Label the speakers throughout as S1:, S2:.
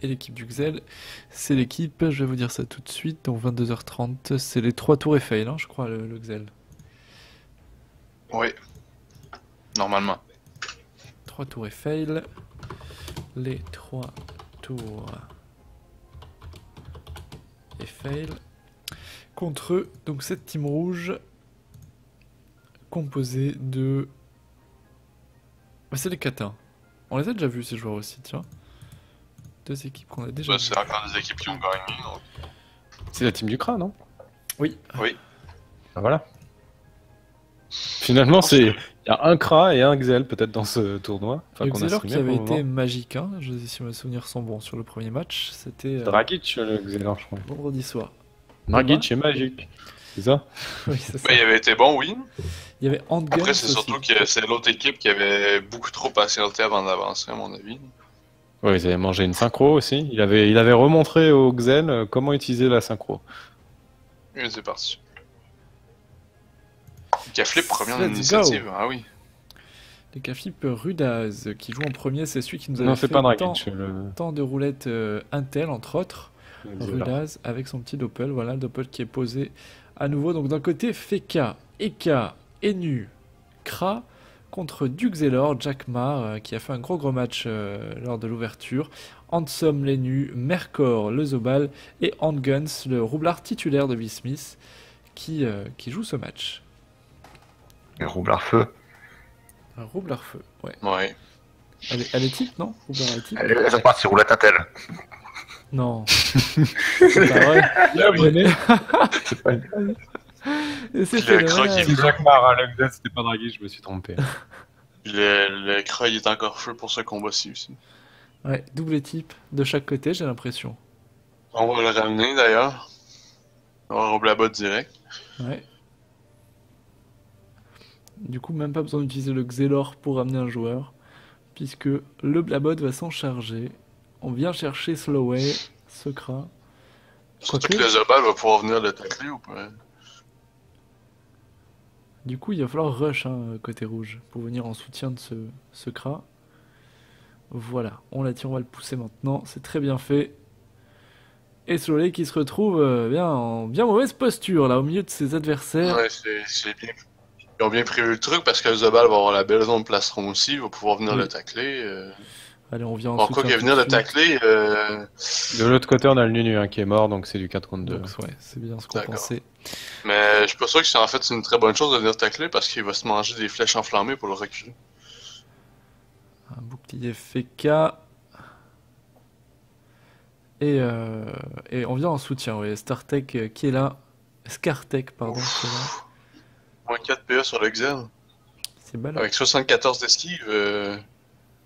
S1: Et l'équipe du Xel, c'est l'équipe, je vais vous dire ça tout de suite, donc 22h30, c'est les 3 tours Eiffel, hein, je crois, le Xel.
S2: Oui, normalement.
S1: 3 tours Eiffel, les 3 tours Eiffel, contre donc cette team rouge, composée de... Bah, c'est les Katins. On les a déjà vus ces joueurs aussi, tiens. Deux équipes qu'on a déjà vues.
S2: C'est encore des équipes qui ont gagné. Donc...
S3: C'est la team du Kra, non?
S1: Oui.
S2: Oui.
S3: Ah, voilà. Finalement, c'est il y a un Kra et un Xel peut-être dans ce tournoi. Enfin,
S1: Le
S3: qu'on a
S1: Xelor
S3: streamé
S1: qui
S3: pour
S1: avait
S3: le
S1: été
S3: moment.
S1: magique, hein, si mes souvenirs sont bons sur le premier match, c'était
S3: Dragic, le Xelor, je crois.
S1: vendredi soir.
S3: Dragic est magique. C'est ça?
S1: Oui, c'est ça.
S2: Ben, il avait été bon, oui.
S1: Il y avait Handguns
S2: Après, c'est
S1: aussi.
S2: surtout que c'est l'autre équipe qui avait beaucoup trop patienté avant d'avancer, à mon avis.
S3: Ouais, ils avaient mangé une synchro aussi. Il avait remontré au Xel comment utiliser la synchro.
S2: Et c'est parti. Caflip, première
S1: Let's
S2: initiative.
S1: go.
S2: Ah oui.
S1: Les Caflip Rudaz qui joue en premier, c'est celui qui nous avait
S3: Non, c'est
S1: fait
S3: pas
S1: tant,
S3: Dragic.
S1: tant de roulettes Intel, entre autres. Rudaz avec son petit doppel, voilà le doppel qui est posé à nouveau. Donc d'un côté, Feka, Eka, Enu, Kra contre Duxelor, Jackmar qui a fait un gros match lors de l'ouverture. Handsome Lenu, Mercor, le Zobal et Handguns, le roublard titulaire de V-Smith qui joue ce match.
S4: Et roublard feu.
S1: Un roublard feu, ouais.
S2: Ouais.
S1: Elle est type, non? Roublard est type?
S4: Elle est partie, roulette Intel.
S1: Non. C'est pas vrai.
S4: C'est pas
S1: Et c'est
S2: Le croc,
S1: phénoménal.
S2: il
S3: C'est Jackmar, le Xel, c'était pas Dragic, je me suis trompé.
S2: Le Croc, il est encore feu pour ce combat-ci aussi.
S1: Ouais, double type de chaque côté, j'ai l'impression.
S2: On va le ramener d'ailleurs. On va rouler la botte direct.
S1: Ouais. Du coup, même pas besoin d'utiliser le Xelor pour ramener un joueur, puisque le Blabot va s'en charger. On vient chercher Slowway, Secra.
S2: Surtout
S1: Quoique-
S2: que le Zobal va pouvoir venir le tacler ou pas.
S1: Du coup, il va falloir rush hein, côté rouge pour venir en soutien de ce Kra. Voilà, on l'attire, on va le pousser maintenant. C'est très bien fait. Et Slowley qui se retrouve en bien mauvaise posture là, au milieu de ses adversaires.
S2: Ouais, c'est bien. Ils ont bien prévu le truc parce que le Zobal va avoir la belle zone plastron aussi, il va pouvoir venir
S1: Oui.
S2: le tacler.
S1: Allez, on vient en
S2: Bon, quoi
S1: soutien
S2: qu'il va venir
S1: tout
S2: le
S1: de suite.
S2: tacler,
S3: De l'autre côté, on a le Nunu hein, qui est mort, donc c'est du 4 contre 2.
S1: Donc ouais, c'est bien ce qu'on
S2: D'accord.
S1: pensait.
S2: mais je suis pas sûr que c'est en fait c'est une très bonne chose de venir tacler parce qu'il va se manger des flèches enflammées pour le reculer.
S1: Un bouclier FK. Et on vient en soutien, oui. StarTech qui est là. Scartech, pardon, qui est là.
S2: Moins 4 PE sur le Xen.
S1: C'est balade.
S2: Avec 74 d'esquive,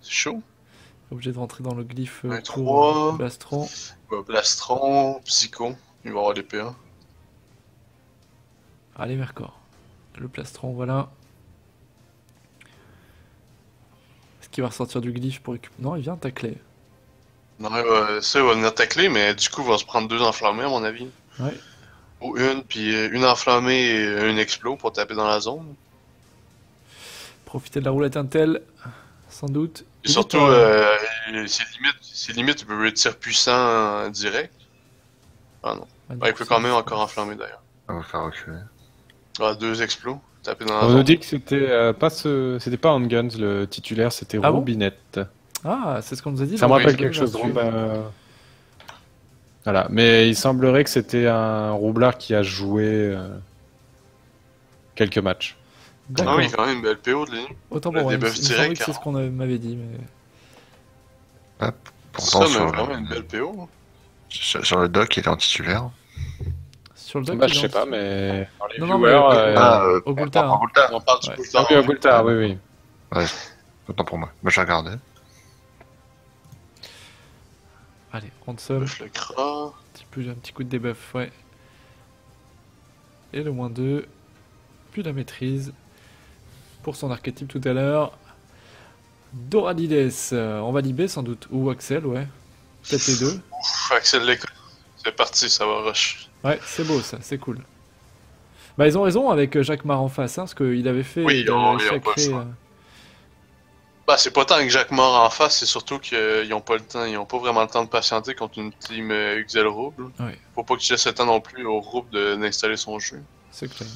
S2: c'est chaud.
S1: Obligé de rentrer dans le glyphe
S2: Un
S1: pour
S2: 3.
S1: Blastron.
S2: Plastron, Psycho, il va avoir des PA.
S1: Allez, Mercor. Le plastron, voilà. Est-ce qu'il va ressortir du glyphe pour récupérer? Non, il vient tacler.
S2: Non, il va venir tacler, mais du coup, il va se prendre 2 enflammés à mon avis.
S1: Ouais.
S2: Ou une, puis une enflammée et une explo pour taper dans la zone.
S1: Profiter de la roulette Intel, sans doute.
S2: Et
S1: Il est
S2: surtout,
S1: en-
S2: ses limites, il peut être tir puissant direct. Ah non.
S1: Ah, du
S2: Ouais, il
S1: coup,
S2: peut
S1: ça-
S2: quand même encore enflammer d'ailleurs.
S4: On va faire reculer.
S2: Ah, 2 explos, taper dans la
S3: On nous
S2: zone.
S3: dit que c'était pas Handguns le titulaire, c'était
S1: Ah bon
S3: Roubinette.
S1: Ah, c'est ce qu'on nous a dit.
S3: Ça me
S1: dans
S3: rappelle
S1: la
S3: quelque chose de
S1: ouverture.
S3: Voilà, mais il semblerait que c'était un roublard qui a joué quelques matchs.
S2: Ah
S1: D'accord.
S2: oui, quand même une belle PO de ligne.
S1: Autant
S2: le
S1: pour moi, il me
S2: debuff
S1: semblait
S2: direct,
S1: que c'est
S2: hein.
S1: ce qu'on m'avait dit, mais...
S4: Hop.
S2: Ça,
S4: Pourtant,
S2: mais
S4: sur
S2: vraiment une
S4: le,
S2: belle PO.
S4: sur le doc, il est en titulaire.
S1: Sur le doc,
S3: Bah,
S1: il
S3: je
S1: est
S3: sais
S1: en-
S3: pas, mais dans les
S1: Non, non,
S3: viewers,
S1: mais- Ogulta, hein.
S4: Ogulta.
S2: On parle du
S1: Ouais.
S2: coup
S3: Ah oui, Ogulta, oui, oui.
S4: Ouais, autant pour moi. Moi, j'ai regardé.
S1: Allez, Ransom,
S2: Buff le cra.
S1: un petit coup de debuff, ouais. Et le -2, plus la maîtrise. Pour son archétype tout à l'heure. Doradides, on va libérer sans doute. Ou Axel, ouais. Peut-être les deux.
S2: Ouf, Axel l'école. C'est parti, ça va rush.
S1: Ouais, c'est beau ça, c'est cool. Bah ils ont raison avec Jacques Mar en face, hein, parce qu'il avait fait...
S2: Oui,
S1: il
S2: on
S1: avait
S2: y a pas le
S1: sacré,
S2: choix. Bah, c'est pas tant que Jacques mort en face, c'est surtout qu'ils ont pas le temps, ils ont pas vraiment le temps de patienter contre une team Xel Rouble.
S1: Ouais.
S2: Faut pas que tu laisses le temps non plus au Rouble d'installer son jeu.
S1: C'est clair.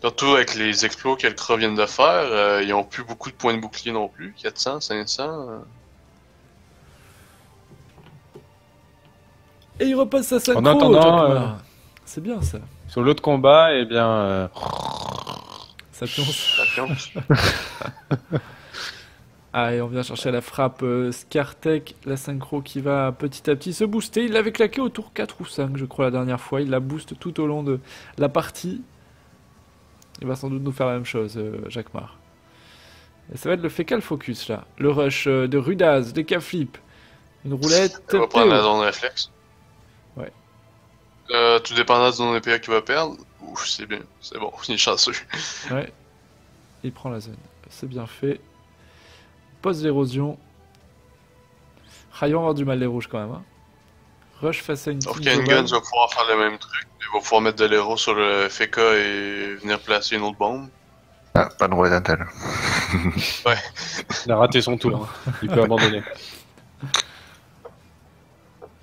S2: Surtout avec les exploits que le Kra vient de faire, ils ont plus beaucoup de points de bouclier non plus. 400, 500.
S1: Et il repasse sa synchro,
S3: En attendant,
S1: Jacquemart. C'est bien ça.
S3: Sur l'autre combat, eh bien,
S1: Ça pionce.
S2: La pionce.
S1: Ah, et on vient chercher la frappe Skartek, la synchro qui va petit à petit se booster. Il l'avait claqué au tour 4 ou 5, je crois, la dernière fois. Il la booste tout au long de la partie. Il va sans doute nous faire la même chose, Jacquemart. Et ça va être le fécal focus, là. Le rush de Rudaz, des K-flip. Une roulette.
S2: Il va prendre
S1: PO.
S2: la zone réflexe.
S1: Ouais.
S2: Tout dépendant de la zone EPA qu'il va perdre. Ouf, c'est bien. C'est bon, il est chanceux.
S1: Ouais. Il prend la zone. C'est bien fait. Pose l'érosion. Ah, ils vont avoir du mal les rouges quand même. Hein. Rush face à une
S2: Sauf
S1: team
S2: qu'Enguns
S1: globale.
S2: va pouvoir faire le même truc. Il va pouvoir mettre de l'héros sur le FK et venir placer une autre bombe.
S4: Ah, pas de roulette d'intel.
S3: il a raté son tour. Hein. Il peut abandonner.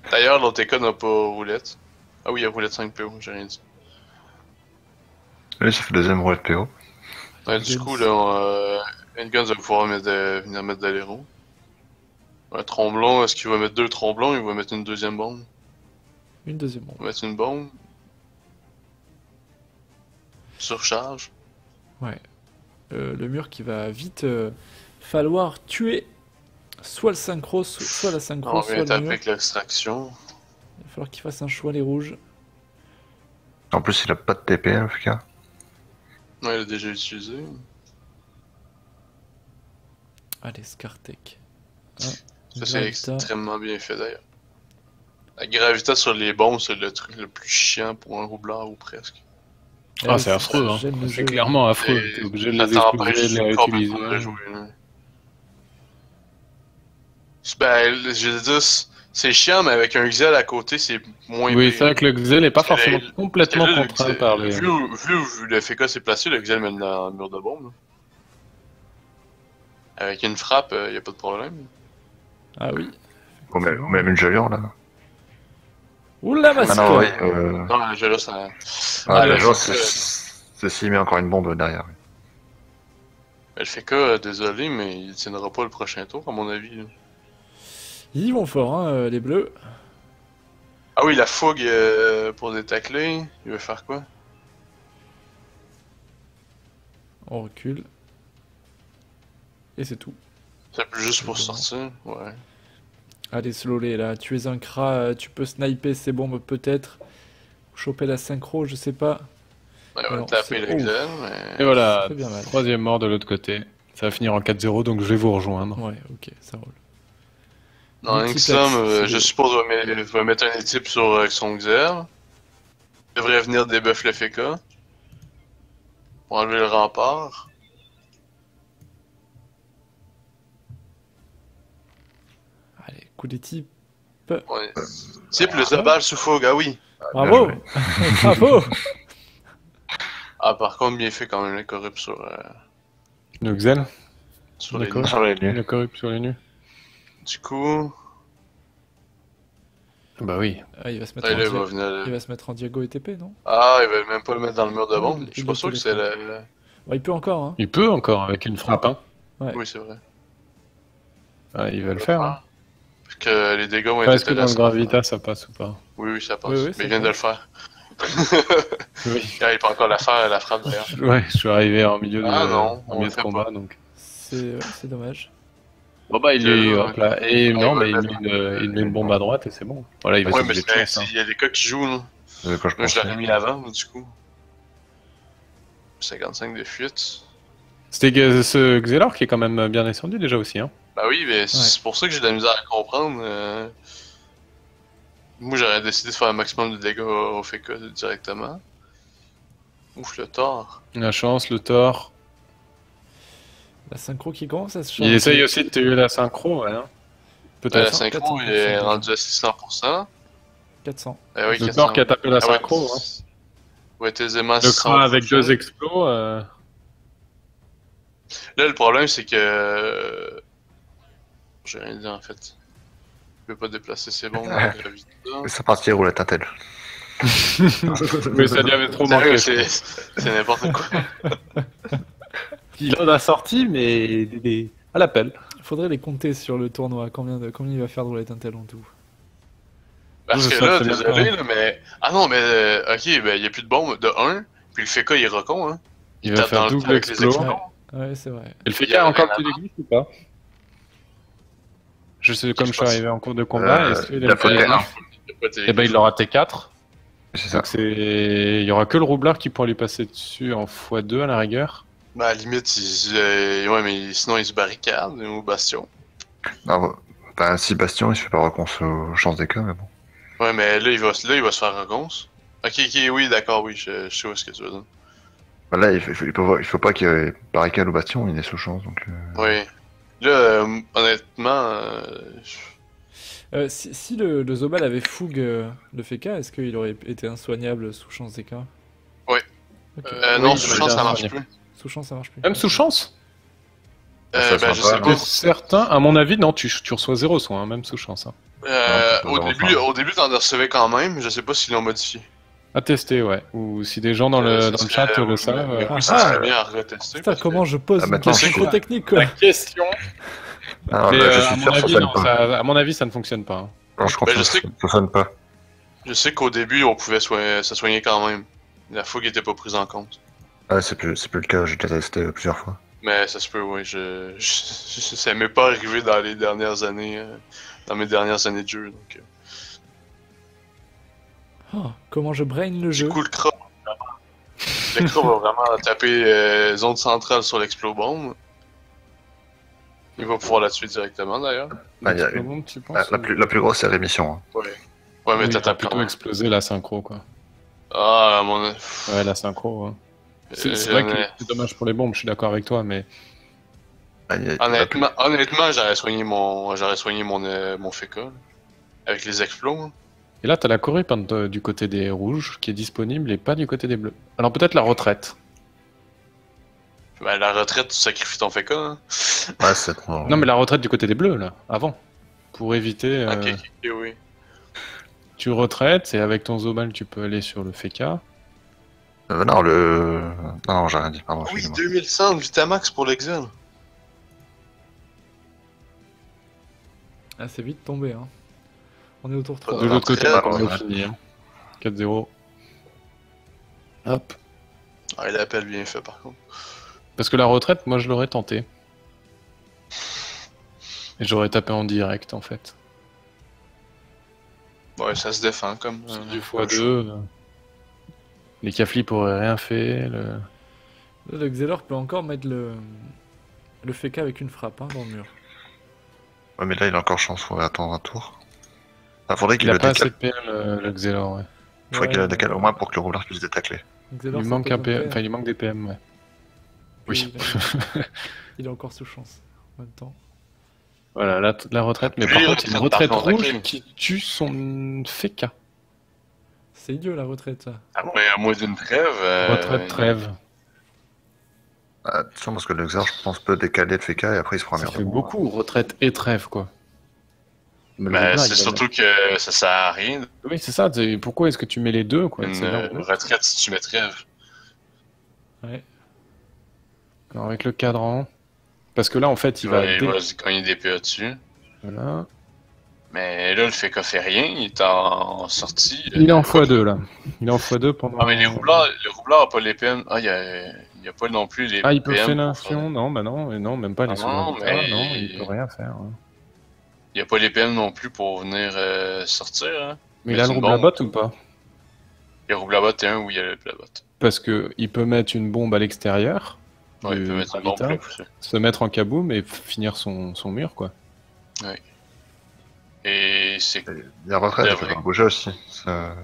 S2: D'ailleurs, l'autre EK n'a pas roulette. Ah oui, il y a roulette 5 PO, j'ai rien dit.
S4: Lui, ça fait deuxième roulette PO.
S2: Ouais, du coup, là, Enguns va pouvoir venir mettre de l'héros. Un tromblon, est-ce qu'il va mettre 2 tromblons? Il va mettre une deuxième bombe.
S1: Une deuxième bombe.
S2: Il va mettre une bombe. Surcharge.
S1: Ouais. Le mur qui va vite falloir tuer soit le synchro, soit la synchro,
S2: On
S1: soit
S2: vient
S1: le
S2: taper
S1: mur.
S2: avec l'extraction.
S1: Il va falloir qu'il fasse un choix les rouges.
S4: En plus, il a pas de TP, le FK.
S2: Ouais, il a déjà utilisé.
S1: Allez, Skartek.
S2: Ça, c'est
S1: Gravita.
S2: extrêmement bien fait d'ailleurs. La gravité sur les bombes, c'est le truc le plus chiant pour un roublard ou presque.
S3: Ah, c'est affreux. Hein.
S1: J'aime le
S3: C'est
S1: jeu.
S3: clairement affreux.
S2: Et
S3: T'es obligé de
S2: ça
S3: les
S2: t'empêche
S3: exploser, de les
S2: complètement
S3: réutiliser.
S2: de jouer, là. Ben, je veux dire, c'est chiant, mais avec un Xel à côté, c'est moins
S3: Oui,
S2: pire.
S3: c'est vrai que le Xel n'est pas
S2: Parce que
S3: forcément
S2: là,
S3: complètement
S2: Parce que là,
S3: contraint par les...
S2: Vu où le FK s'est placé, le Xel mène dans le mur de bombe. Là. Avec une frappe, y a pas de problème.
S1: Ah oui.
S4: Ou même une Jolion, là.
S1: Oula,
S4: Ah
S1: masque.
S4: non, oui.
S2: Non, déjà là, ça.
S4: Ah,
S2: le
S4: la Jolion,
S2: FK,
S4: c'est s'il met encore une bombe derrière.
S2: le FK, désolé, mais il tiendra pas le prochain tour, à mon avis. Là.
S1: Ils vont fort, hein, les bleus.
S2: Ah oui, la fougue pour détacler, il veut faire quoi?
S1: On recule. Et c'est tout.
S2: C'est plus juste pour
S1: Bon.
S2: sortir? Ouais.
S1: Allez, Slowley, là. Tu es un Kra, tu peux sniper ces bombes peut-être. Choper la synchro, je sais pas.
S2: Ouais, on va
S1: Alors,
S2: taper
S1: c'est-
S2: le Xel,
S3: Et
S2: mais.
S3: voilà,
S1: C'est bien mal.
S3: troisième mort de l'autre côté. Ça va finir en 4-0, donc je vais vous rejoindre.
S1: Ouais, ok, ça roule.
S2: Non,
S1: Multiplex,
S2: Inxam,
S1: c'est
S2: je
S1: des-
S2: suppose, va mettre un équipe sur son Xel. Il devrait venir débuff le FK. Pour enlever le rempart.
S1: Allez, coup des types.
S2: Ouais. Type le Zabal sous fougue, ah oui.
S1: Bravo.
S4: joué.
S1: Bravo.
S2: Ah, par contre, bien fait quand même le corrupt sur
S3: Le Xel,
S2: les
S3: D'accord.
S2: nus.
S4: Sur les nus.
S3: le corrupt sur les nus.
S2: Du coup,
S3: Bah oui.
S1: Ah, il va se mettre
S2: là,
S1: en
S2: il va
S1: Diago.
S2: venir.
S1: Il va se mettre en Diago et TP, non?
S2: Ah, il va même pas le mettre dans le mur de bombe.
S1: Il-
S2: Je suis
S1: il
S2: pas
S1: le
S2: sûr que c'est
S1: téléphone.
S2: la.
S1: Ouais, il peut encore, hein.
S3: Il peut encore avec une frappe. Hein.
S1: Ouais.
S2: Oui, c'est vrai.
S3: Ah, il va le faire. Hein.
S2: Parce que les dégâts vont
S3: Enfin,
S2: être
S3: Est-ce que dans le
S2: intéressants.
S3: Gravita ça passe ou pas?
S2: Oui, oui, ça passe.
S1: Oui, oui,
S2: Mais
S1: ça
S2: il vient de le
S1: passe.
S2: faire.
S3: Oui.
S2: Il peut encore la faire, la frappe d'ailleurs.
S3: Ouais, je suis arrivé en milieu de,
S2: Ah non,
S3: en
S2: on
S3: milieu
S2: le
S3: de
S2: fait
S3: combat
S2: pas.
S3: donc.
S1: C'est dommage.
S3: Bon bah il
S2: Je-
S3: est hop là. Et
S2: Ah,
S3: non,
S2: il
S3: mais
S2: va
S3: il met une bombe à droite et c'est bon. Voilà, il va
S2: Ouais, mais
S3: s'obliger de chance. Hein.
S2: il y a des cas qui jouent, là.
S4: C'est quoi je
S2: Moi, je
S4: pense.
S2: l'aurais mis avant, du coup. 55 de fuite.
S3: C'était ce Xelor qui est quand même bien descendu déjà aussi. Hein.
S2: Bah oui, mais c'est pour ça que j'ai de la misère à comprendre. Moi, j'aurais décidé de faire un maximum de dégâts au FK directement. Ouf, le tort.
S3: La chance, le tort.
S1: La synchro qui commence à se
S3: Il
S1: changer.
S3: essaye aussi de tuer la synchro, ouais, hein.
S2: Ouais,
S3: Peut-être.
S2: la synchro, il est rendu à 600%.
S1: 400.
S2: Eh oui,
S3: Le
S2: 400.
S3: tort qui a tapé la
S2: Ah ouais,
S3: synchro. Hein.
S2: ouais, aisément
S3: Le
S2: 600%.
S3: cran avec deux explos.
S2: Là, le problème, c'est que... J'ai rien dit, en fait. Il peut pas déplacer ses bombes dans la gravité.
S4: C'est parti, roulette Intel.
S3: Mais ça lui avait trop
S2: Sérieux,
S3: manqué.
S2: c'est n'importe quoi.
S3: Il en a sorti, mais à l'appel.
S1: Il faudrait les compter sur le tournoi. Combien il va faire de roulette Intel en tout?
S2: Parce
S3: Je
S2: que
S3: sais
S2: là,
S3: absolument
S2: désolé, là, mais... Ah non, mais... ok, ben, il y a plus de bombes de 1, puis le Feka, il est recon, hein.
S3: Il va
S2: tape dans
S3: faire
S2: le
S3: double
S2: tas avec les
S3: explo.
S2: explos.
S1: Ouais, c'est vrai.
S3: Et le fait
S2: Il y
S3: qu'il y a
S2: a
S3: encore
S2: rien
S3: le
S2: à
S3: téléglisse ou pas? Je sais, comme je suis
S2: pense.
S3: arrivé en cours de combat, est-ce qu'il
S4: il a
S3: a
S4: pas
S3: le
S4: de
S3: téléglisse? Eh ben, il aura T4.
S4: C'est ça.
S3: Donc il y aura que le roublard qui pourra lui passer dessus en x2 à la rigueur.
S2: Ben, à la limite, ouais, mais sinon, il se barricade, ou bastion.
S4: Non, ben, si Bastion, il se fait pas reconce aux chances des cas, mais bon.
S2: Ouais, mais là, il va se faire reconce. Ok, oui, d'accord, oui, je sais où est-ce que tu veux dire.
S4: Ben là, il faut pas qu'il y ait barricade ou Bastion, il est sous chance, donc...
S2: Oui. Là, honnêtement,
S1: Si le Zobal avait fougue le Feka, est-ce qu'il aurait été insoignable sous chance des cas?
S2: Ouais.
S1: Ok.
S2: non,
S3: Oui,
S2: sous
S3: il
S2: chance,
S3: va
S2: ça
S3: bien
S2: marche
S3: soigner.
S2: plus.
S1: Sous chance, ça marche plus.
S3: Même sous chance?
S4: Ça
S2: Ben,
S4: sera
S2: je
S4: pas,
S2: sais
S4: hein.
S2: pas.
S3: Certains, à mon avis, non, tu reçois 0 soin, hein, même sous chance. Hein.
S2: Au début, t'en recevais quand même, je sais pas s'ils l'ont modifié.
S3: À tester, ouais. Ou si des gens dans le chat le savent.
S2: Mais oui,
S1: Ah,
S2: ça serait bien à retester.
S1: Putain, comment je pose
S4: Ah,
S1: une
S4: maintenant,
S1: question
S4: je
S1: trop
S4: sais.
S1: technique, quoi.
S3: La question.
S4: Ah,
S3: Mais
S4: là, je
S3: à,
S4: suis
S3: mon
S4: sûr, ça
S3: avis,
S4: sonne
S3: non,
S4: pas.
S3: à mon avis, ça ne fonctionne pas. Hein.
S4: Non, je pense
S2: Ben,
S4: que
S2: je sais
S4: ça sonne pas.
S2: Je sais qu'au début, on pouvait se soigner quand même. La fougue était pas prise en compte.
S4: Ah, c'est plus le cas, j'ai déjà testé plusieurs fois.
S2: Mais ça se peut, oui. Ça m'est pas arrivé dans les dernières années, dans mes dernières années de jeu. Donc,
S1: Oh, comment je brain le
S2: du
S1: jeu.
S2: coup, le Kra va vraiment taper zone centrale sur l'explo-bombe. Il va pouvoir la tuer directement, d'ailleurs.
S4: Ah, il y a
S3: Explosons, tu penses,
S4: la plus grosse, c'est rémission. Hein.
S2: Ouais. Ouais, mais
S3: Oui,
S2: t'as
S3: il va
S2: tapé
S3: plutôt
S2: quand même.
S3: exploser la synchro, quoi.
S2: Ah, mon...
S3: Ouais, la synchro, ouais. C'est
S2: Euh,
S3: vrai que c'est dommage pour les bombes, je suis d'accord avec toi, mais
S4: Ah, il y a la plus-
S2: Honnêtement, j'aurais soigné mon Feka, là, avec les explos. Hein.
S3: et là, t'as la corrupante du côté des rouges qui est disponible et pas du côté des bleus. Alors peut-être la retraite.
S2: Ben, la retraite, tu sacrifies ton Feka. Hein.
S4: Ouais, c'est trop...
S3: Non, mais la retraite du côté des bleus, là, avant. Pour éviter.
S2: Ok, oui.
S3: Tu retraites et avec ton Zobal, tu peux aller sur le Feka.
S4: Non, Non, j'ai rien dit, pardon,
S2: Oui,
S4: excusez-moi.
S2: 2100 de Vitamax pour l'Exel.
S1: Ah, c'est vite tombé, hein. On est au tour 3.
S3: De l'autre côté,
S2: retraite,
S3: on a
S4: ouais.
S3: fini. Hein. 4-0. Hop.
S2: Ah, il appelle bien fait, par contre.
S3: Parce que la retraite, moi, je l'aurais tenté. Et j'aurais tapé en direct, en fait.
S2: Ouais, ça se défend comme...
S3: C'est du x2. Les Caflips auraient rien fait.
S1: Le Xelor peut encore mettre le Feka avec une frappe, hein, dans le mur.
S4: Ouais, mais là, il a encore chance, faudrait attendre un tour. Ah, faudrait qu'il
S3: Il a
S4: le
S3: pas assez
S4: décale.
S3: de PM, le Xelor, ouais.
S4: Faudrait qu'il le décale au moins pour que le rouleur puisse détacler.
S1: Xelor,
S3: Il
S1: ça
S3: manque
S1: peut
S3: un PM,
S1: tomber,
S3: enfin, il manque des PM, ouais. Oui.
S1: Il est encore sous chance, en même temps.
S3: Voilà, la retraite, mais
S2: Lui,
S3: par
S2: il
S3: contre, une
S2: retraite
S3: retraite
S2: par contre,
S3: rouge
S2: ok.
S3: qui tue son Feka.
S1: C'est idiot, la retraite, ça.
S2: Mais à moins d'une trêve...
S3: Retraite trêve.
S4: Attention, parce que le Xer, je pense, peut décaler le FK et après il se prend
S3: Ça
S4: merde.
S3: fait beaucoup, retraite et trêve, quoi. Mais le
S2: Mais
S3: Roublard,
S2: c'est
S3: il va-
S2: surtout que ça sert à rien.
S3: Oui, c'est ça. Pourquoi est-ce que tu mets les deux, quoi?
S2: Une
S3: C'est là où-
S2: retraite si tu mets trêve.
S1: Ouais.
S3: Alors, avec le cadran. Parce que là, en fait, il va.
S2: Il va se gagner des PA dessus.
S3: Voilà.
S2: Mais là, le FK fait rien, il est en sortie.
S3: Il est en x2, là. Il est en x2 pendant.
S2: Ah, mais le roublard a pas les PM. Ah, il y a pas non plus les
S3: Ah, il peut
S2: PM
S3: faire
S2: pour
S3: l'infusion? Non, bah non, et non, même pas les
S2: Ah
S3: soins.
S2: non, mais-
S3: Non, il peut rien faire. Hein.
S2: Il y a pas les PM non plus pour venir sortir. Hein.
S3: Mais
S2: Mais
S3: il a
S2: c'est
S3: le
S2: une
S3: roublabot
S2: bombe.
S3: ou pas?
S2: Il y a roublabot et un où il y a le roublabot.
S3: Parce que il peut mettre une bombe à l'extérieur.
S2: Ouais, il
S3: du
S2: peut mettre un bombe
S3: habitat,
S2: plus poussé.
S3: se mettre en kaboom et finir son mur, quoi.
S2: Et c'est.
S4: La retraite,
S2: C'est
S4: il peut
S2: vrai.
S4: pas bouger aussi. Ça-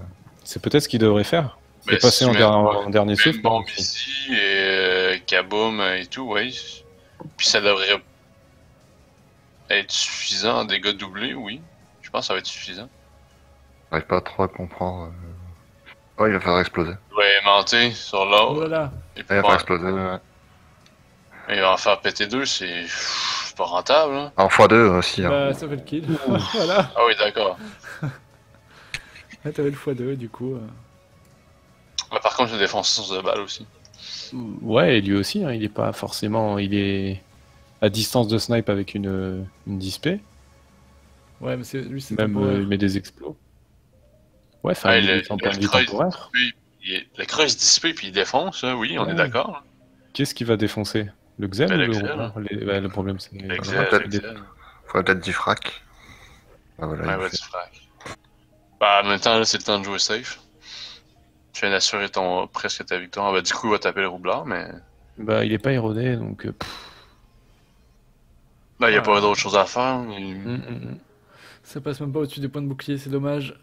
S3: C'est peut-être ce qu'il devrait faire.
S2: Mais
S3: Et passer
S2: si
S3: en,
S2: tu
S3: en dernier
S2: Même
S3: souffle.
S2: bombe ici et kaboom et tout, ouais. Puis ça devrait être suffisant en dégâts doublés, oui. Je pense que ça va être suffisant.
S4: J'arrive pas trop à comprendre. Ouais, il va faire exploser.
S2: Il va aimanter sur
S1: Oh là
S2: l'autre.
S1: là.
S2: Et
S4: Il
S2: puis
S4: va
S2: bon,
S4: faire exploser. Ouais.
S2: Et en faire péter deux, c'est pas rentable. Hein.
S4: En x2 aussi. Hein.
S1: Bah, ça fait le kill. Voilà.
S2: Ah oui, d'accord.
S1: Là, t'avais le x2, du coup.
S2: Par contre, j'ai défense de balle aussi.
S3: Ouais, et lui aussi, hein, il est pas forcément... Il est à distance de snipe avec une dispé.
S1: Ouais, mais lui, c'est
S3: Même
S1: temporaire.
S3: il met des explos. Ouais, enfin,
S2: Ouais,
S3: il est temporaire.
S2: Le creuse dispé puis il défonce, hein, oui, on
S3: Ouais.
S2: est d'accord.
S3: Qu'est-ce qui va défoncer? Le Xen
S2: Ben,
S3: ou
S2: le
S3: le
S2: Xen.
S3: roublard ouais, le problème, c'est...
S2: L'exel.
S4: Faudrait peut-être du frac. Ah, voilà,
S2: Ouais,
S4: il
S2: ouais,
S4: fait.
S2: tu frac. Bah, en même temps, là, c'est le temps de jouer safe. Tu viens d'assurer presque ta victoire. Bah, du coup, il va taper le roublard, mais.
S3: Bah, il est pas érodé, donc...
S2: Là, il n'y a
S1: Ah.
S2: pas d'autre chose à faire.
S1: Ça passe même pas au-dessus des points de bouclier, c'est dommage.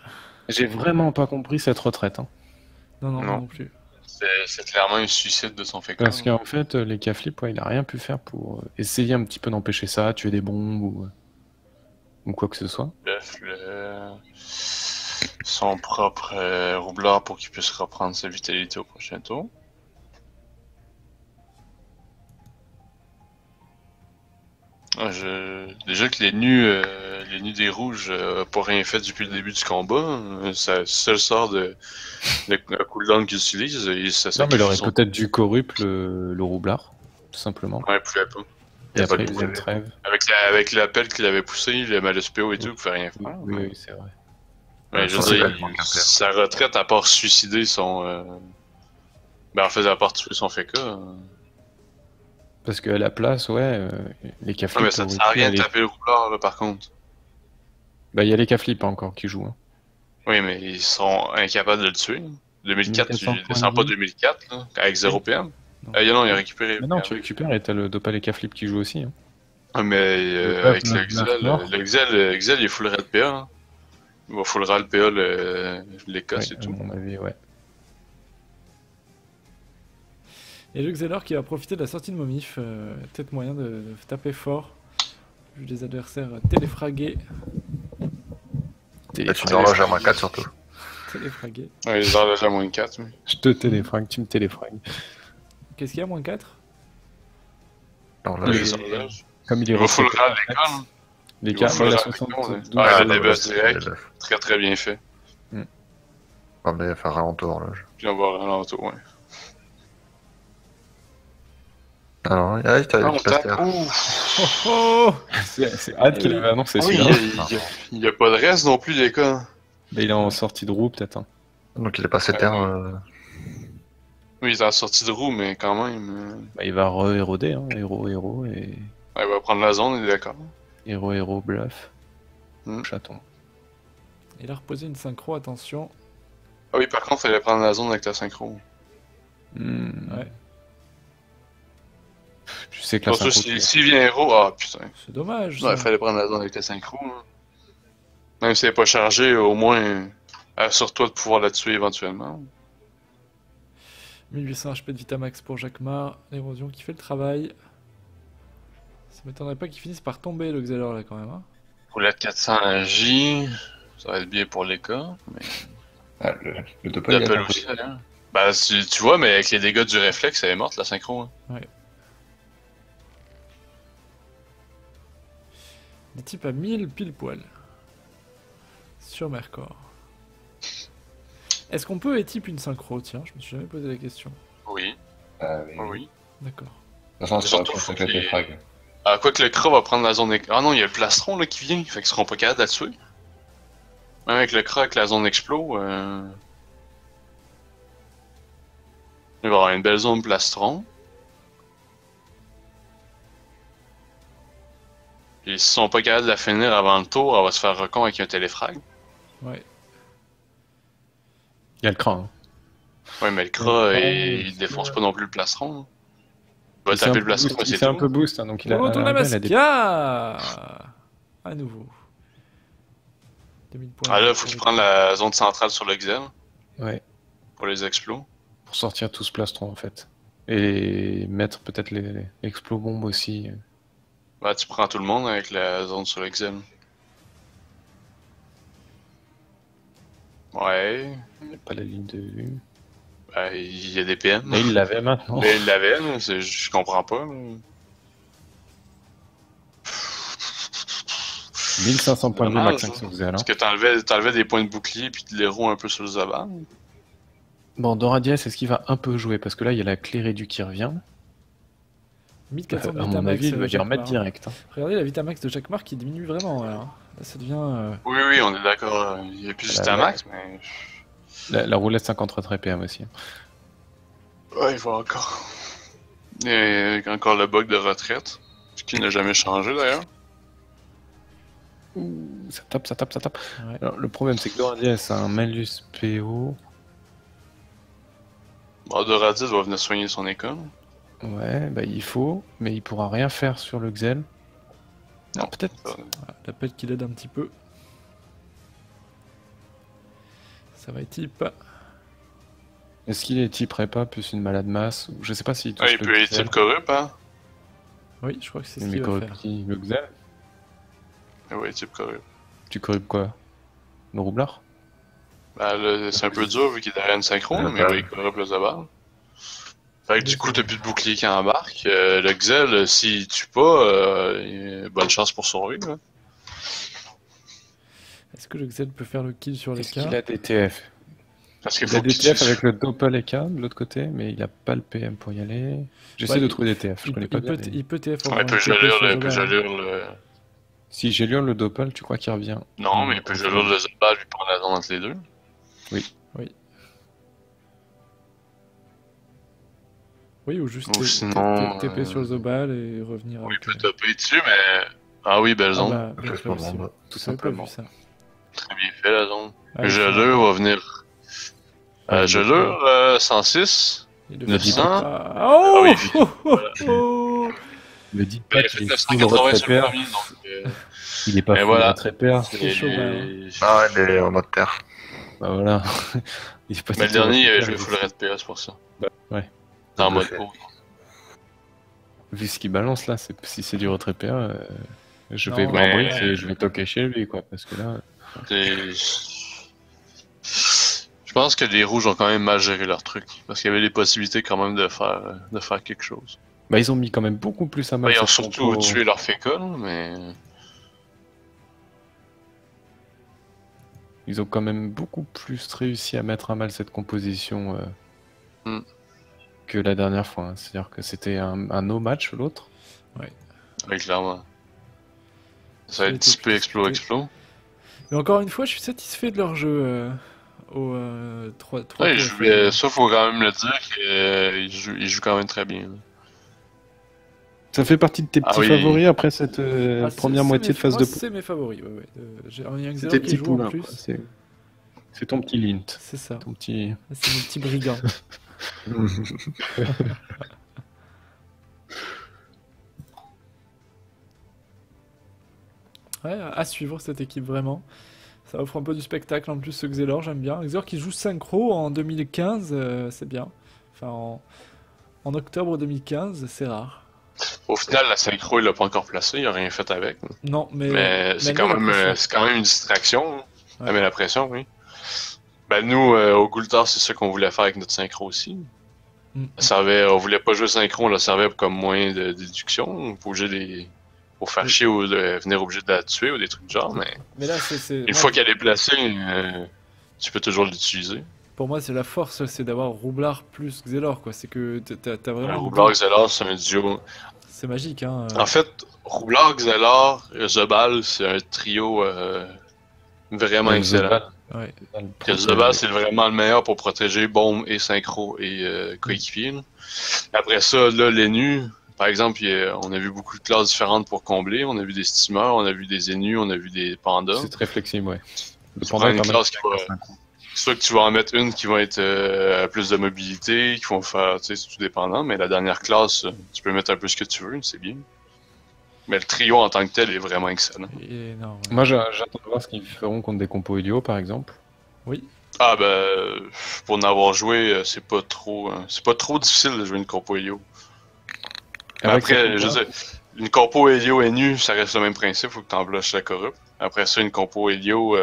S3: J'ai vraiment pas compris cette retraite. Hein.
S1: Non,
S2: Non.
S1: non plus.
S2: C'est clairement un suicide de son fait.
S3: Parce qu'en fait, les K-Flip, ouais, il a rien pu faire pour essayer un petit peu d'empêcher ça, tuer des bombes ou quoi que ce soit.
S2: Bref, son propre roublard pour qu'il puisse reprendre sa vitalité au prochain tour. Ah, déjà que les nus des rouges pas rien fait depuis le début du combat, ça seul sort de le cooldown qu'ils utilisent, et ça
S3: Non, mais il aurait
S2: son...
S3: peut-être dû corrupt le roublard, tout simplement.
S2: Ouais, pouvait pas.
S3: Et
S4: a pas
S3: après,
S4: de
S3: il faisait une
S4: bouclier.
S3: trêve.
S2: Avec l'appel qu'il avait poussé, le malus PO et tout, il pouvait rien faire.
S3: Oui, c'est vrai.
S2: Ouais, je
S4: Ça,
S2: veux
S4: c'est
S2: dire,
S4: vachement bien fait.
S2: sa retraite, à part suicider son... Ben, en fait, à part tuer son FK...
S3: Parce qu'à la place, ouais, les K-Flip...
S2: Ouais, mais ça ne sert à rien de taper le roublard, là, par contre.
S3: Bah, il y a les K-Flip encore qui jouent. Hein.
S2: Oui, mais ils sont incapables de le tuer. 2004,
S3: 1400
S2: tu descends pas
S3: points de vie.
S2: 2004, là, avec 0 PM.
S1: Non.
S2: Non, il a récupéré.
S3: Mais non, tu récupères et t'as le Dopal et K-Flip qui jouent aussi. Hein.
S2: Ah, mais
S3: Le
S2: avec
S3: peuple
S2: l'Exel, il fullera le PA. Hein. Il va fullera le PA, l'Eka,
S3: Ouais,
S2: c'est
S3: à
S2: tout.
S3: mon avis, ouais.
S1: Et le Xelor qui va profiter de la sortie de Momif. Peut-être moyen de taper fort. Vu les adversaires téléfragués.
S4: Là, tu l'horloge à -4 surtout.
S1: Téléfragués.
S2: Ouais, les horloges à moins 4. Mais...
S3: Je te téléfrague, tu me téléfragues.
S1: Qu'est-ce qu'il y a, moins 4?
S4: L'horloge.
S2: Les horloges.
S3: Comme il est
S2: Il va
S3: refait
S2: fullera
S3: par
S2: l'école.
S3: X, les
S2: Il va
S3: cartes,
S2: fullera
S3: la
S2: l'école.
S3: 72.
S2: Ah, le
S4: non,
S2: début
S4: là, c'est
S2: direct.
S4: le-
S2: Très très bien fait.
S4: Ah, mais enfin, ralentir l'horloge.
S2: Puis on va voir l'entour, ouais.
S4: Alors, ah, il t'a
S2: Ah, on tape.
S4: terre.
S2: Ouh.
S1: Oh oh!
S3: C'est hâte qu'il avait annoncé
S2: Ah oui,
S3: celui-là.
S2: il y a pas de reste non plus, les cas.
S3: Mais il est en sortie de roue, peut-être. Hein.
S4: Donc il est passé terre.
S2: Oui, il est en sortie de roue, mais quand même.
S3: Bah, il va re-éroder, hein. Héros, héros, et...
S2: Il va prendre la zone, on est d'accord.
S3: Héros, héros, bluff.
S2: Hmm.
S3: Chaton.
S1: Il a reposé une synchro, attention.
S2: Ah oui, par contre, il fallait prendre la zone avec la synchro.
S1: Ouais.
S3: Je sais que la
S2: Surtout
S3: synchro...
S2: s'il vient héros, ah putain.
S1: C'est dommage.
S2: Ouais,
S1: ça.
S2: il fallait prendre la zone avec la synchro. Hein. Même si elle n'est pas chargée, au moins, assure-toi de pouvoir la tuer éventuellement.
S1: 1800 HP de Vitamax pour Jacquemart. L'érosion qui fait le travail. Ça m'étonnerait pas qu'il finisse par tomber le Xelor là quand même. Hein.
S2: Pour la 400 J, ça va être bien pour les cas. Mais...
S4: Ah, le Dopal, il
S2: L'appel
S4: a
S2: aussi, d'ailleurs. Bah, tu vois, mais avec les dégâts du réflexe, elle est morte, la synchro. Hein.
S1: Ouais. Des types à 1000 pile poil. Sur Mercor. Est-ce qu'on peut étype une synchro? Tiens, je me suis jamais posé la question.
S2: Oui,
S5: Ah, oui.
S2: oui.
S1: D'accord.
S5: De toute façon, c'est
S2: Surtout,
S5: pas
S2: faut
S5: pour que
S2: qu'il-
S5: les frags.
S2: Ah, quoi que le Kra va prendre la zone... Ah non, il y a le plastron là qui vient, fait qu'ils seront pas capables de la tuer. Même avec le Kra, avec la zone explo, il va y avoir une belle zone plastron. Et s'ils sont pas capables de la finir avant le tour, elle va se faire recon avec un téléfrag.
S1: Ouais.
S3: Il y a le cran. Hein.
S2: Ouais, mais le Kra,
S3: Ouais,
S2: il défonce pas non plus le plastron. Hein. Il va
S3: Il fait
S2: taper
S3: un
S2: le
S3: peu
S2: plastron,
S3: boost,
S2: mais
S3: il
S2: c'est
S3: fait un
S2: tout.
S3: peu boost, hein, donc il a...
S1: Pour retourner
S3: à
S1: à
S3: la base, il a des-
S1: Masca à nouveau. 2000 points.
S2: Ah là, faut qu'il prenne la zone centrale sur le Xel
S3: Ouais,
S2: pour les explos.
S3: pour sortir tout ce plastron, en fait. Et mettre peut-être les explos-bombes aussi.
S2: Bah, tu prends tout le monde avec la zone sur le Xel. Ouais.
S3: Il n'y a pas la ligne de vue.
S2: Bah, il y a des PM.
S3: Mais il l'avait maintenant.
S2: Mais il l'avait, là, je comprends pas. Là.
S3: 1500 points de vie
S2: Dommage,
S3: max
S2: hein.
S3: sur Xel.
S2: Parce que t'enlevais des points de bouclier puis de l'héros un peu sur le Zabal.
S3: Bon, Doradias, est-ce qu'il va un peu jouer? Parce que là, il y a la clé réduite qui revient.
S1: 1400 de
S3: À mon
S1: Vitamax.
S3: avis, il va y remettre
S1: Jacquemart.
S3: direct. Hein.
S1: Regardez la Vitamax de Jacquemart qui diminue vraiment. Là, hein. Là, ça devient.
S2: Oui, oui, on est d'accord. Il y a plus juste à max, mais.
S3: La roulette 53 RPM aussi.
S2: Ouais, il va encore. Et encore le bug de retraite. Ce qui n'a jamais changé d'ailleurs.
S3: Ouh, ça tape, ça tape, ça tape.
S1: Ouais.
S3: Alors, le problème, c'est que Doradias a un malus PO.
S2: Bon, Doradis va venir soigner son école.
S3: Ouais, bah il faut, mais il pourra rien faire sur le Xel. Non, peut-être.
S1: Voilà, l'appel qui l'aide un petit peu. Ça va être type.
S3: Est-ce qu'il est type Repa plus une malade masse? Je sais pas s'il touche
S2: Ouais, il peut être type corrupt, hein.
S1: Oui, je crois que c'est ce
S3: Mais
S1: qu'il va faire.
S3: corrupti le Xel.
S2: Ouais, type corrupt.
S3: Tu corruptes quoi? Le roublard?
S2: Bah, là, c'est un peu dur vu qu'il est derrière une synchro, mais oui, il corrupt le Zabal. Fait que du coup, t'as plus de bouclier qui embarque. Le Xel, s'il tue pas, bonne chance pour survivre. Là.
S1: Est-ce que le Xel peut faire le kill sur les
S3: Est-ce
S1: cas?
S3: qu'il a DTF?
S2: Parce qu'il
S3: Il a
S2: faut qu'il
S3: DTF
S2: tue.
S3: avec le Doppel EK de l'autre côté, mais il a pas le PM pour y aller. J'essaie
S1: Ouais,
S3: de trouver des TF, je connais pas bien.
S1: il peut TF.
S2: Ouais, il peut gelure le.
S3: Si j'ai lu le Doppel, tu crois qu'il revient?
S2: Non, mais il peut gelure le Zabal puis prendre la zone entre les deux.
S1: Oui, ou juste
S2: Ou sinon,
S1: TP sur le Zobal et revenir
S2: Oui, il
S1: avec.
S2: peut taper dessus, mais. Ah oui, belle zone.
S1: bah, bien
S4: Fais
S1: sûr,
S4: pas
S1: aussi.
S4: monde.
S3: Tout
S1: J'avais pas vu
S3: simplement.
S1: ça.
S2: Très bien fait la zone.
S1: Ah,
S2: Gelure va venir.
S3: Ouais,
S2: Gelure 106.
S1: il le
S2: 900.
S1: fait pas. Oh,
S2: Ah oui.
S1: oh, oh, oh.
S3: Me dis
S2: Ben,
S3: pas
S2: il a
S3: qu'il
S2: fait
S3: est full
S2: 980 sur le
S3: retrépère.
S2: premier, donc.
S3: Il est pas
S2: Et
S3: full
S2: voilà.
S3: retrépère.
S1: C'est chaud,
S2: Et-
S4: Ah ouais, il est en mode terre.
S3: Bah voilà. Il est pas
S2: Mais le
S3: si
S2: dernier, il avait
S3: retrépère,
S2: joué full red PS pour ça.
S3: Ouais.
S2: En
S4: Tout à
S2: mode
S4: fait.
S2: pro.
S3: Vu ce qu'il balance là, si c'est du retrépère, je
S1: Non,
S3: vais voir
S2: mais-
S3: Brice et je vais toquer chez lui quoi, parce que là.
S2: Je pense que les rouges ont quand même mal géré leur truc. Parce qu'il y avait les possibilités quand même de faire quelque chose.
S3: Bah ils ont mis quand même beaucoup plus à mal.
S2: Ils ont
S3: cette
S2: surtout
S3: compo.
S2: tué leur fécole, mais.
S3: Ils ont quand même beaucoup plus réussi à mettre à mal cette composition
S2: Hmm.
S3: que la dernière fois. Hein. C'est-à-dire que c'était un no match l'autre.
S2: Oui, clairement. Ça va
S1: Ça a
S2: être
S1: été
S2: typé
S1: plus
S2: explo
S1: discuté.
S2: explo.
S1: Mais encore une fois, je suis satisfait de leur jeu au 3
S2: Ouais, ça faut quand même le dire qu'ils jouent quand même très bien.
S3: Ça fait partie de tes
S2: Ah
S3: petits
S2: oui.
S3: favoris après cette première moitié de phase de poule.
S1: C'est mes favoris, ouais, ouais. J'ai un Young
S3: C'est
S1: Xelor
S3: tes
S1: qui
S3: petits
S1: joue en
S3: poulains.
S1: plus.
S3: quoi. C'est ton petit lint.
S1: C'est ça.
S3: Ton petit.
S1: C'est mon petit brigand. Ouais, à suivre cette équipe vraiment. Ça offre un peu du spectacle en plus ce Xelor, j'aime bien. Xelor qui joue synchro en 2015, c'est bien. Enfin, en octobre 2015, c'est rare.
S2: Au final, la synchro, il l'a pas encore placé, il a rien fait avec.
S1: Non, mais
S2: Mais c'est quand
S1: nous,
S2: même,
S1: la pression.
S2: c'est quand même une distraction. Hein.
S1: Ouais.
S2: Ça met la pression, oui. Ben nous, au Gultar, c'est ça qu'on voulait faire avec notre synchro aussi.
S1: Mm.
S2: On voulait pas jouer synchro, on la servait comme moyen de déduction. Pour faire chier ou venir obligé de la tuer ou des trucs du genre, mais
S1: là, c'est
S2: une
S1: moi,
S2: fois qu'elle est placée, tu peux toujours l'utiliser.
S1: pour moi, c'est la force, c'est d'avoir Roublard plus Xelor, quoi. C'est que t'as
S2: Un
S1: vraiment.
S2: Roublard Xelor, c'est un duo.
S1: C'est magique, hein.
S2: En fait, Roublard, Xelor, Zobal, c'est un trio vraiment
S3: Le
S2: excellent.
S3: Zobal.
S1: Ouais.
S2: Que Zobal, c'est vraiment le meilleur pour protéger bombe et synchro et coéquipier. là. Après ça, là, les nus, par exemple, on a vu beaucoup de classes différentes pour combler. On a vu des steamers, on a vu des énus, on a vu des pandas.
S3: C'est très flexible, ouais. Le
S2: Tu
S3: panda
S2: prends
S3: est
S2: une
S3: quand
S2: classe qui
S3: même.
S2: va... Soit que tu vas en mettre une qui va être plus de mobilité, qui vont faire, tu sais, c'est tout dépendant, mais la dernière classe, tu peux mettre un peu ce que tu veux, c'est bien. Mais le trio en tant que tel est vraiment excellent.
S1: Et non, ouais.
S3: Moi, j'attends de voir ce qu'ils feront contre des compos Helio, par exemple.
S1: Oui.
S2: Ah ben, pour en avoir joué, c'est pas trop difficile de jouer une compo Helio. Mais
S3: Avec
S2: après,
S3: cette
S2: je veux
S3: compo,
S2: dire, une compo Helio et nu, ça reste le même principe, faut que tu embloches la corrupt. Après ça, une compo Helio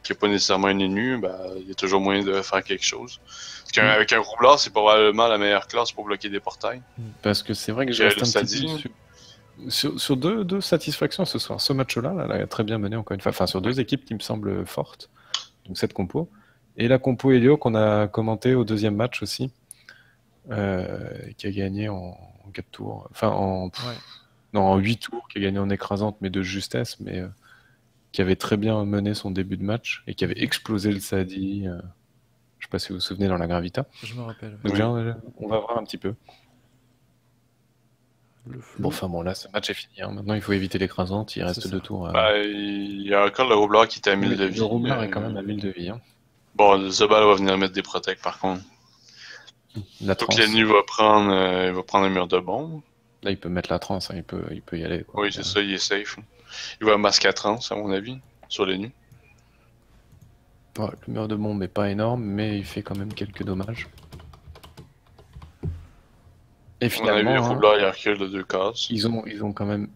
S2: qui n'est pas nécessairement une nu, ben, il y a toujours moyen de faire quelque chose. Parce qu'avec un roublard, c'est probablement la meilleure classe pour bloquer des portails.
S3: Parce que c'est vrai que je
S2: Je
S3: reste
S2: le
S3: un petit
S2: sadie.
S3: peu déçu. sur deux satisfactions ce soir. Ce match-là, là, elle a très bien mené encore une fois. Enfin, sur deux équipes qui me semblent fortes. Donc cette compo. Et la compo Helio qu'on a commenté au deuxième match aussi. Qui a gagné en 4 tours. Enfin, non, en 8 tours. Qui a gagné en écrasante, mais de justesse. Mais qui avait très bien mené son début de match. Et qui avait explosé le Sadi. Je sais pas si vous vous souvenez dans la Gravita.
S1: Je me rappelle.
S3: Donc, on va voir un petit peu. Bon, enfin bon, là, ce match est fini. Hein. Maintenant, il faut éviter l'écrasante. Il reste 2 tours.
S2: Bah, il y a encore le roublard qui est à 1000 de vie.
S3: Le roublard est quand même à 1000 de vie. Hein.
S2: Bon, le Zobal va venir mettre des protects par contre.
S3: La
S2: Donc l'ennemi va prendre un mur de bombe.
S3: Là, il peut mettre la transe. Hein. Il peut y aller. Quoi.
S2: Oui, c'est ça, il est safe. Il va masquer à transe, à mon avis, sur l'ennemi.
S3: Ouais, le mur de bombe est pas énorme, mais il fait quand même quelques dommages. Et finalement,
S2: le roublard, il recule de 2 cases.
S3: Ils ont quand même...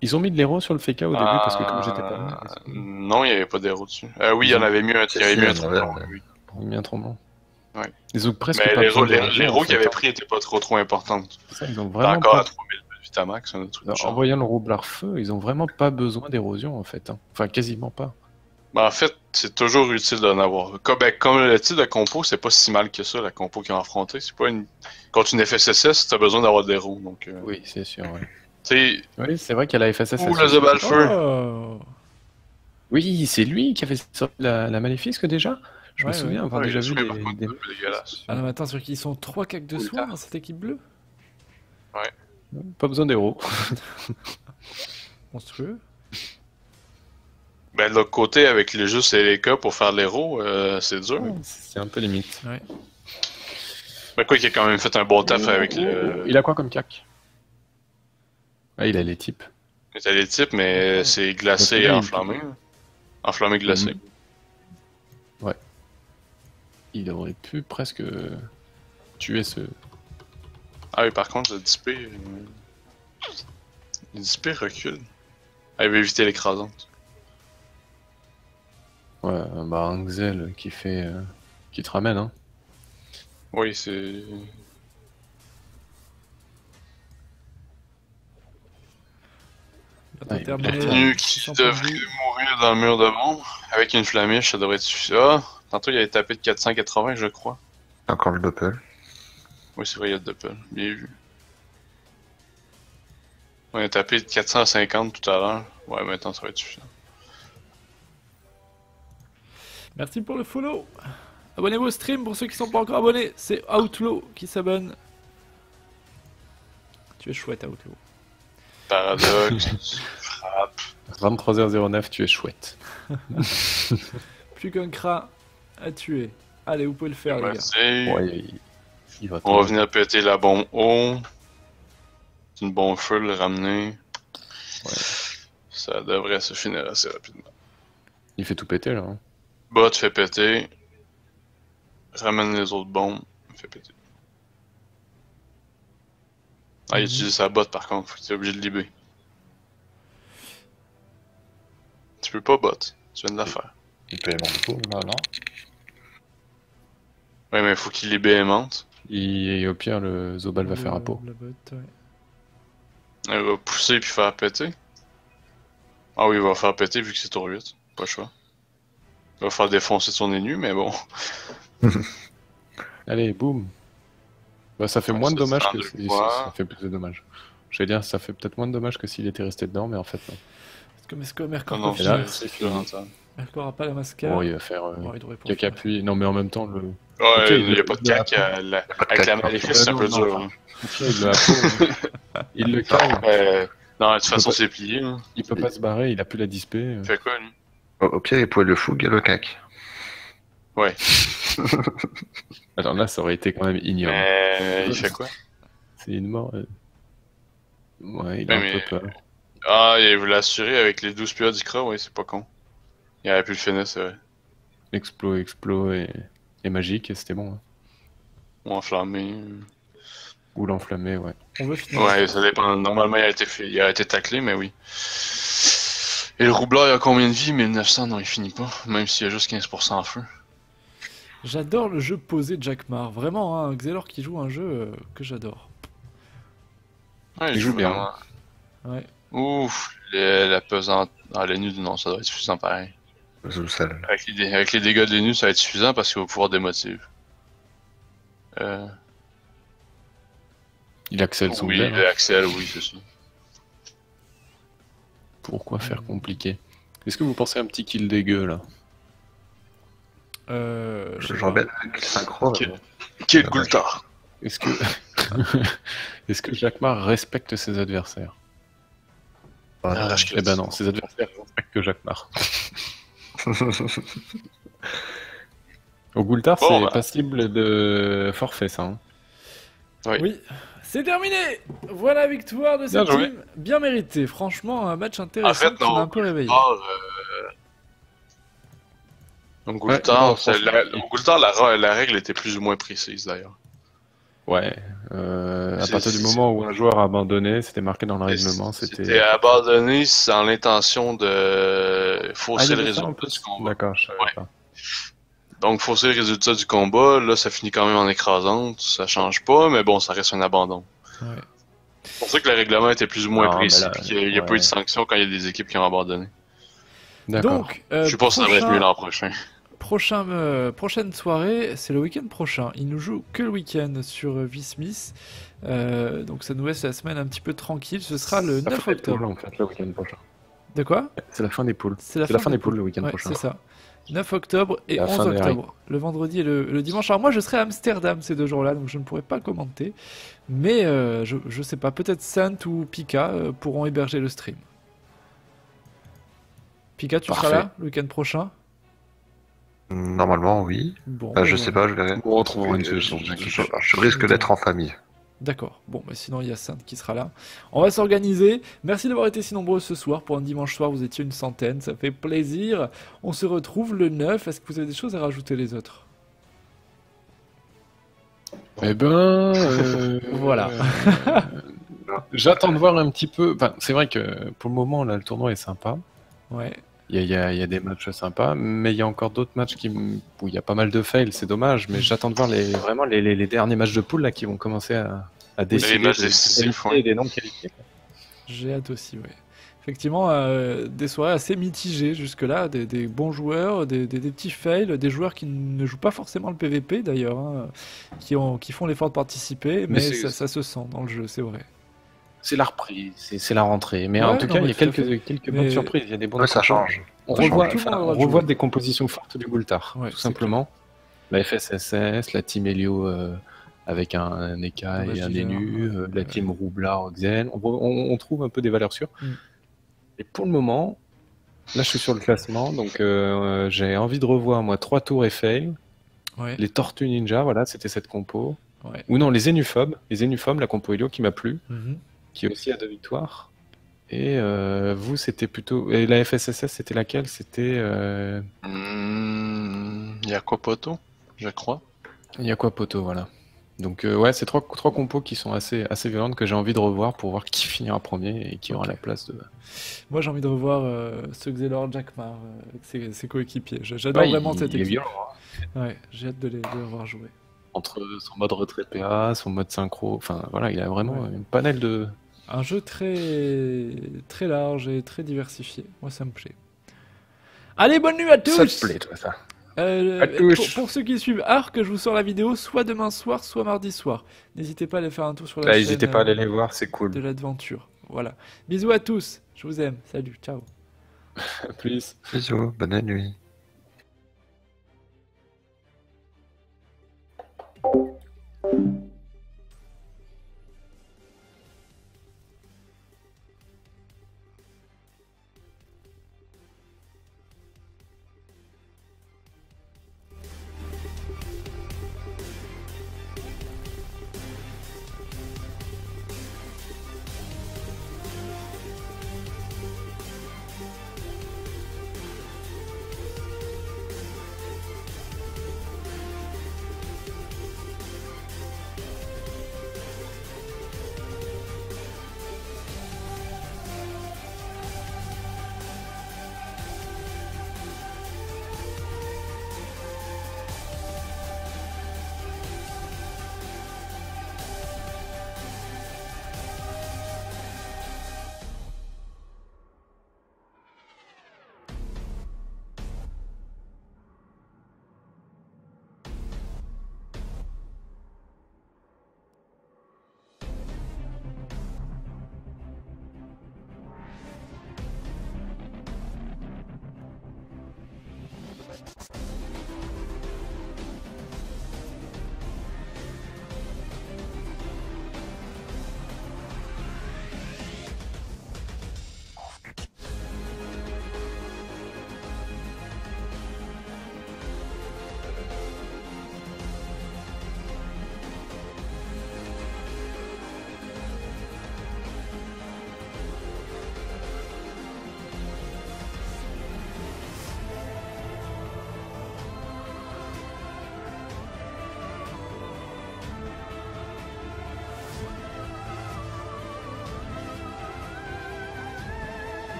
S3: Ils ont mis de l'héros sur le Feka au début, parce que comme j'étais pas loin...
S2: Non, il n'y avait pas d'héros dessus. Oui, il y en avait mis un, il y avait mis un tremblant.
S3: Ils ont mis un tremblant.
S2: Ouais.
S3: Ils ont presque
S2: mais
S3: pas
S2: l'héros qu'ils avaient pris n'était pas trop importante.
S3: Ça, ils ont vraiment
S2: encore
S3: pas...
S2: à 3000 de Vitamax, un autre truc.
S3: En voyant le roublard feu, ils ont vraiment pas besoin d'érosion en fait. Hein. Enfin, quasiment pas.
S2: Bah, en fait, c'est toujours utile d'en avoir. Comme le type de compo, c'est pas si mal que ça, la compo qu'ils ont affronté. C'est pas une... Contre une FSSS, t'as besoin d'avoir des roues. Donc,
S3: oui, c'est sûr. Ouais. Oui, c'est vrai qu'il y a la FSSS.
S2: Ou le Zobal feu.
S1: Oh.
S3: Oui, c'est lui qui avait sorti la Maléfisque déjà. Je me souviens avoir déjà vu des...
S1: Ah non, mais attends, c'est sûr qu'ils sont 3 cacs de soin dans cette équipe bleue.
S2: Ouais.
S3: Pas besoin d'héros.
S1: Monstrueux.
S2: Ben, de l'autre côté, avec les jeux CLK pour faire l'héros, c'est dur.
S3: C'est un peu limite.
S1: Ouais.
S2: Ben, quoi qu'il a quand même fait un bon taf avec le...
S3: Il a quoi comme cac? Ah, il a les types.
S2: Il a les types, mais c'est glacé et enflammé. Enflammé glacé.
S3: Ouais. Il aurait pu presque tuer ce...
S2: Ah oui, par contre, le dispé... Le dispé recule. Ah, il veut éviter l'écrasante.
S3: Ouais, bah un Xel qui fait... qui te ramène, hein.
S2: Oui, c'est... L'ennemi qui devrait mourir dans le mur de bombe avec une flamiche, ça devrait être suffisant. Ah, tantôt il avait tapé de 480, je crois.
S4: Encore le doppel.
S2: Oui, c'est vrai, il y a le doppel. Bien vu. On a tapé de 450 tout à l'heure. Ouais, maintenant ça va être suffisant.
S1: Merci pour le follow. Abonnez-vous au stream pour ceux qui sont pas encore abonnés. C'est Outlaw qui s'abonne. Tu es chouette, Outlaw.
S2: Paradoxe, frappe.
S3: 23h09, tu es chouette.
S1: Plus qu'un crat à tuer. Allez, vous pouvez le faire, les gars.
S3: Ouais, il va
S2: on va venir péter la bombe haut. C'est une bombe feu, le ramener. Ouais. Ça devrait se finir assez rapidement.
S3: Il fait tout péter là. Hein.
S2: Bot fait péter. Ramène les autres bombes. Fait péter. Ah, il utilise sa botte par contre, faut qu'il est obligé de libérer. Tu peux pas bot, tu viens de la faire.
S4: Il peut aimanter là, non?
S2: Ouais, mais faut qu'il libère aimante.
S3: Et au pire, le Zobal va faire un pot.
S2: Il va pousser puis faire péter. Ah oui, il va faire péter vu que c'est tour 8. Pas le choix. Il va faire défoncer son ennemi, mais bon.
S3: Allez, boum. Bah, ça fait moins de dommages que si... Ça fait plus de dommages. Je vais dire, ça fait peut-être moins de dommages que s'il était resté dedans, mais en fait, non.
S1: Est-ce que Mercor a pas la mascara?
S3: Bon, il va faire caca puis... Non, mais en même temps, le...
S2: Ouais, okay, il n'y a pas de caca. Avec la maléfice, c'est un peu dur.
S3: Il le calme.
S2: Non, de toute façon, c'est plié. Hein.
S3: Il peut pas se barrer, il a plus la dispé.
S2: Il fait quoi, lui?
S4: Au pire, il pouvait le fougue et le cac.
S2: Ouais.
S3: Alors là, ça aurait été quand même ignoble.
S2: Il fait quoi?
S3: C'est une mort. Ouais, il a un peu peur.
S2: Ah, il voulait l'assurer avec les 12 PA d'Ikra, ouais, c'est pas con. Il aurait pu le finir, c'est vrai.
S3: Explo et magique, et c'était bon. Hein.
S2: Ou enflammé.
S3: Ou l'enflammé, ouais.
S1: On veut finir.
S2: Ouais, ça dépend. Normalement, il a été taclé, mais oui. Et le roublard, il a combien de vie? 1900, non, il finit pas. Même s'il y a juste 15% en feu.
S1: J'adore le jeu posé de Jackmar. Vraiment, hein, Xelor qui joue un jeu que j'adore.
S2: Ouais,
S3: Il
S2: il
S3: joue
S2: joue
S3: bien.
S2: vraiment.
S1: Ouais.
S2: Ouf, la pesante. Ah, les nus, non, ça doit être suffisant pareil.
S4: Zulsel.
S2: Avec les dégâts des nus, ça va être suffisant parce qu'il va pouvoir démotiver.
S3: Il accèle son
S2: Oui,
S3: duel, hein.
S2: Axel, oui, c'est ça.
S3: Pourquoi faire compliqué? Est-ce que vous pensez à un petit kill dégueu là?
S1: Je sais
S4: J'en
S1: pas.
S4: bête avec synchro.
S2: Ok.
S4: mais bon.
S2: Quel
S4: Dommage.
S2: Goultard.
S3: Est-ce que est-ce que Jacquemart respecte ses adversaires?
S4: Voilà.
S3: Eh ben non, ses adversaires respectent que Jacquemart. Au Goultard,
S2: Bon,
S3: c'est
S2: bah.
S3: passible de forfait, ça. Hein.
S2: Oui.
S1: Oui, c'est terminé. Voilà la victoire de cette
S3: Bien joué.
S1: team, bien méritée. Franchement, un match intéressant
S2: En fait,
S1: qui m'a
S2: non,
S1: un peu réveillé.
S2: Donc
S3: Ouais,
S2: Goultard,
S3: non, franchement,
S2: au Goultard, la règle était plus ou moins précise d'ailleurs.
S3: Ouais. À
S2: C'est-
S3: partir du
S2: c'est-
S3: moment où un joueur a abandonné, c'était marqué dans le règlement.
S2: C'était abandonné sans l'intention de fausser
S3: il y
S2: le
S3: avait ça, en
S2: résultat
S3: plus
S2: du combat.
S3: D'accord, je savais
S2: Ouais.
S3: pas.
S2: Donc fausser le résultat du combat, là ça finit quand même en écrasante, ça change pas, mais bon, ça reste un abandon.
S1: Ouais.
S2: C'est pour ça que le règlement était plus ou moins
S3: Non, mais
S2: précis,
S3: là,
S2: puis qu'il n'y a pas eu de sanction quand il y a des équipes qui ont abandonné.
S3: D'accord.
S1: Donc,
S2: Je sais pas si ça devrait être mieux l'an prochain.
S1: prochaine soirée, c'est le week-end prochain. Il nous joue que le week-end sur V-Smith. Donc ça nous laisse la semaine un petit peu tranquille. Ce sera le
S3: C'est la
S1: 9
S3: fin des poules,
S1: octobre.
S3: en fait, le week-end prochain.
S1: De quoi?
S3: C'est la fin des poules.
S1: C'est la
S3: fin des poules le week-end
S1: Ouais,
S3: prochain.
S1: c'est ça. 9 octobre et
S3: La
S1: 11
S3: fin des
S1: octobre. Le vendredi et le dimanche. Alors moi, je serai à Amsterdam ces 2 jours-là, donc je ne pourrai pas commenter. Mais je sais pas, peut-être Sant ou Pika pourront héberger le stream. Pika, tu
S3: Parfait.
S1: seras là le week-end prochain?
S4: Normalement, oui.
S1: Bon,
S4: Je sais pas, je verrai.
S3: On retrouvera une solution.
S4: Je risque d'être en famille.
S1: D'accord. Bon, bah sinon il y a Sainte qui sera là. On va s'organiser. Merci d'avoir été si nombreux ce soir. Pour un dimanche soir, vous étiez une centaine. Ça fait plaisir. On se retrouve le 9. Est-ce que vous avez des choses à rajouter les autres?
S3: Eh ben,
S1: Voilà.
S3: J'attends de voir un petit peu. Enfin, c'est vrai que pour le moment, là, le tournoi est sympa.
S1: Ouais.
S3: Il y a des matchs sympas, mais il y a encore d'autres matchs où il y a pas mal de fails, c'est dommage. Mais j'attends de voir vraiment les derniers matchs de poule là qui vont commencer à décider
S2: matchs
S3: des
S2: décisifs,
S3: qualifiés
S2: ouais.
S3: et des non-qualifiés.
S1: J'ai hâte aussi, ouais. Effectivement, des soirées assez mitigées jusque-là, des bons joueurs, des petits fails, des joueurs qui ne jouent pas forcément le PVP d'ailleurs, hein, qui font l'effort de participer, mais ça se sent dans le jeu, c'est vrai.
S3: C'est la reprise, c'est la rentrée. Mais
S1: Ouais,
S3: en tout
S1: non,
S3: cas, il
S1: mais
S3: y a
S1: tout à fait.
S3: quelques
S1: Mais-
S3: bonnes surprises. Il y a des bons
S4: Ouais, ça change.
S3: On
S4: Ça
S3: revoit,
S4: change.
S1: Tout le monde a le
S3: on
S1: droit de
S3: revoit
S1: jouer.
S3: des compositions fortes du Goultard,
S1: Ouais,
S3: tout
S1: c'est
S3: simplement. La FSSS, la Team Helio avec un Eka et un
S1: Dealer,
S3: Enu,
S1: ouais.
S3: la Team Roublard, Xen. On trouve un peu des valeurs sûres.
S1: Mm.
S3: Et pour le moment, là je suis sur le classement, donc j'ai envie de revoir moi 3 tours et fail.
S1: Ouais.
S3: Les Tortues Ninja, voilà, c'était cette compo.
S1: Ouais.
S3: Ou non, les Enuphobes, la compo Helio qui m'a plu,
S1: Mhm.
S3: qui est aussi à 2 victoires. Et vous, c'était plutôt. Et la FSSS, c'était laquelle? C'était.
S2: Yakopoto, je crois.
S3: Poto, voilà. Donc, ouais, c'est trois compos qui sont assez violentes que j'ai envie de revoir pour voir qui finira premier et qui aura
S1: Ok.
S3: la place de.
S1: Moi, j'ai envie de revoir ce Xelor Jackmar avec ses coéquipiers. J'adore
S3: Ouais,
S1: vraiment cette
S3: il est
S1: équipe.
S3: violent, hein.
S1: Ouais, j'ai hâte de les revoir jouer.
S3: Entre son mode retrait PA, son mode synchro, enfin voilà, il a vraiment
S1: Ouais.
S3: une panel de.
S1: Un jeu très large et très diversifié. Moi, ça me plaît. Allez, bonne nuit à tous!
S3: Ça te plaît, toi, ça. À touche.
S1: Pour ceux qui suivent Arc, je vous sors la vidéo soit demain soir, soit mardi soir. N'hésitez pas à aller faire un tour sur la chaîne
S3: N'hésitez pas à aller les voir, c'est
S1: de
S3: cool.
S1: l'aventure. Voilà. Bisous à tous. Je vous aime. Salut. Ciao.
S3: À plus.
S4: Bisous, bonne nuit.